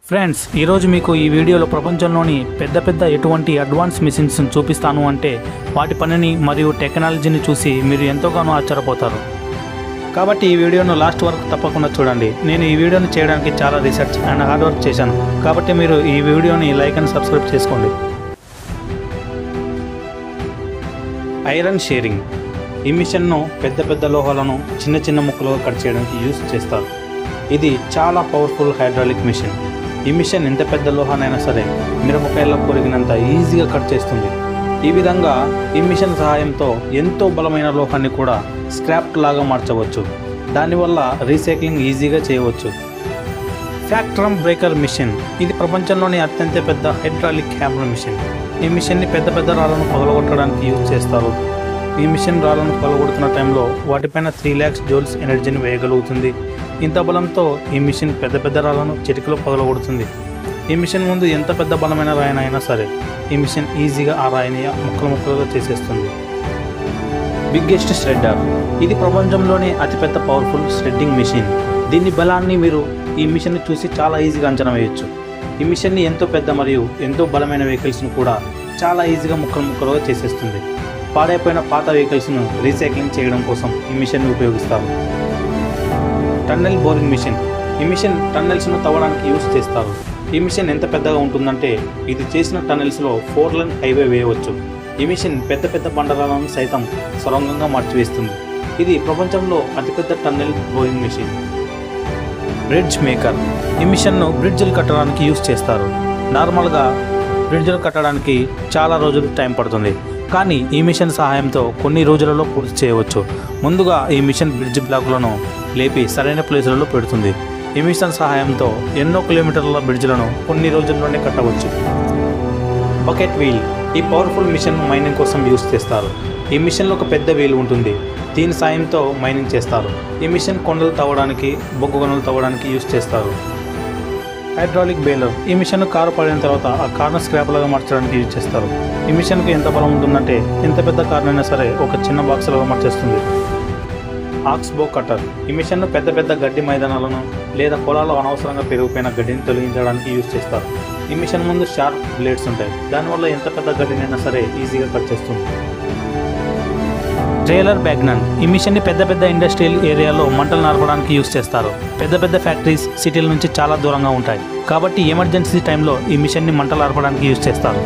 Friends, ఈరోజు మీకు ఈ వీడియోలో ప్రపంచంలోని పెద్ద ఎటువంటి అడ్వాన్స్ మిషన్స్ చూపిస్తాను అంటే వాటి పనిని మరియు టెక్నాలజీని చూసి మీరు ఎంతగానో ఆశ్చర్యపోతారు. కాబట్టి ఈ వీడియోను లాస్ట్ వరకు తప్పకుండా చూడండి. నేను ఈ వీడియోని చేయడానికి చాలా రీసెర్చ్ అండ్ హార్డ్ వర్క్ చేశాను. కాబట్టి మీరు ఈ వీడియోని లైక్ అండ్ సబ్స్క్రైబ్ చేసుకోండి. Iron sharing. ఈ మిషన్ను పెద్ద లోహాలను చిన్న ముక్కలుగా కట్ చేయడానికి యూజ్ చేస్తారు. ఇది చాలా పవర్ఫుల్ హైడ్రాలిక్ మిషన్. ఈ మిషన్ ఎంత పెద్ద లోహానైనా సరే మిరపకాయల్లో కొరిగినంత ఈజీగా కట్ చేస్తుంది. ఈ విధంగా ఈ మిషన్ సహాయంతో ఎంతో బలమైన లోహాన్ని కూడా స్క్రాప్ లాగా మార్చవచ్చు. దానివల్ల రీసైక్లింగ్ ఈజీగా చేయవచ్చు. ఫ్యాక్టరమ్ బ్రేకర్ మిషన్. ఇది ప్రపంచంలోని అత్యంత పెద్ద హైడ్రాలిక్ హ్యామర్ మిషన్. ఈ మిషన్ని పెద్ద రాళ్లను పగలగొట్టడానికి యూజ్ చేస్తారు. ఈ మిషన్ రాళ్లను పగలగొడుతున్న టైంలో వాటిపైన 3 lakhs joules ఎనర్జీని వేయగలుగుతుంది. ఇంత బలంతో ఈ మిషన్ పెద్ద రాళ్లను చిటికలో పగలగొడుతుంది. ఈ మిషన్ ముందు ఎంత పెద్ద బలమైన రాయినైనా సరే ఈ మిషన్ ఈజీగా ఆ రాయిని ముక్కలుగా చేసేస్తుంది. Biggest shredder. ఇది ప్రపంచంలోనే అతిపెద్ద పవర్ఫుల్ ష్రెడ్డింగ్ మిషన్. దీని బలాన్ని మీరు ఈ మిషన్ని చూసి చాలా ఈజీగా అంచనా వేయొచ్చు. ఈ మిషన్ని ఎంతో పెద్ద మరియు ఎంతో బలమైన వెహికల్స్ను కూడా చాలా ఈజీగా ముక్కలుగా చేసేస్తుంది. పాడైపోయిన పాత వెహికల్స్ను రీసైక్లింగ్ చేయడం కోసం ఈ మిషన్ని ఉపయోగిస్తారు. Tunnel boring machine. ఈ మిషన్ టన్నెల్స్ను తవ్వడానికి యూజ్ చేస్తారు. ఈ మిషన్ ఎంత పెద్దగా ఉంటుందంటే ఇది చేసిన టన్నెల్స్లో 4 lane హైవే వేయవచ్చు. ఈ మిషన్ పెద్ద బండరాలను సైతం సొరంగంగా మార్చివేస్తుంది. ఇది ప్రపంచంలో అతిపెద్ద tunnel boring machine. Bridge maker. ఈ మిషన్ను బ్రిడ్జ్లు కట్టడానికి యూజ్ చేస్తారు. నార్మల్గా బ్రిడ్జ్లు కట్టడానికి చాలా రోజులు టైం పడుతుంది. కానీ ఈ మిషన్ సహాయంతో కొన్ని రోజులలో పూర్తి చేయవచ్చు. ముందుగా ఈ మిషన్ బ్రిడ్జ్ బ్లాకులను లేపి సరైన ప్లేసులలో పెడుతుంది. ఈ మిషన్ సహాయంతో ఎన్నో కిలోమీటర్ల బ్రిడ్జ్లను కొన్ని రోజుల్లోనే కట్టవచ్చు. Bucket wheel. ఈ పవర్ఫుల్ మిషన్ మైనింగ్ కోసం యూజ్ చేస్తారు. ఈ మిషన్లో ఒక పెద్ద వీల్ ఉంటుంది. దీని సాయంతో మైనింగ్ చేస్తారు. ఈ మిషన్ కొండలు తవ్వడానికి బొగ్గు గనులు తవ్వడానికి యూజ్ చేస్తారు. Hydraulic baler. ఈ మిషన్ కారు పడిన తర్వాత ఆ కార్ను స్క్రాప్లాగా మార్చడానికి యూజ్ చేస్తారు. ఈ మిషన్కు ఎంత బలం ఉంటుందంటే ఎంత పెద్ద కార్నైనా సరే ఒక చిన్న బాక్స్ లాగా మార్చేస్తుంది. Oxbow cutter. ఈ మిషన్ను పెద్ద గడ్డి మైదానాలను లేదా పొలాల్లో అనవసరంగా పెరిగిపోయిన గడ్డిని తొలగించడానికి యూజ్ చేస్తారు. ఈ మిషన్ ముందు షార్ప్ బ్లేడ్స్ ఉంటాయి. దానివల్ల ఎంత పెద్ద గడ్డినైనా సరే ఈజీగా కట్ చేస్తుంది. ట్రైలర్ బ్యాగ్నన్. ఈ మిషన్ని పెద్ద ఇండస్ట్రియల్ ఏరియాలో మంటలు నడపడానికి యూజ్ చేస్తారు. పెద్ద ఫ్యాక్టరీస్ సిటీల నుంచి చాలా దూరంగా ఉంటాయి. కాబట్టి ఎమర్జెన్సీ టైంలో ఈ మిషన్ని మంటలు నడపడానికి యూజ్ చేస్తారు.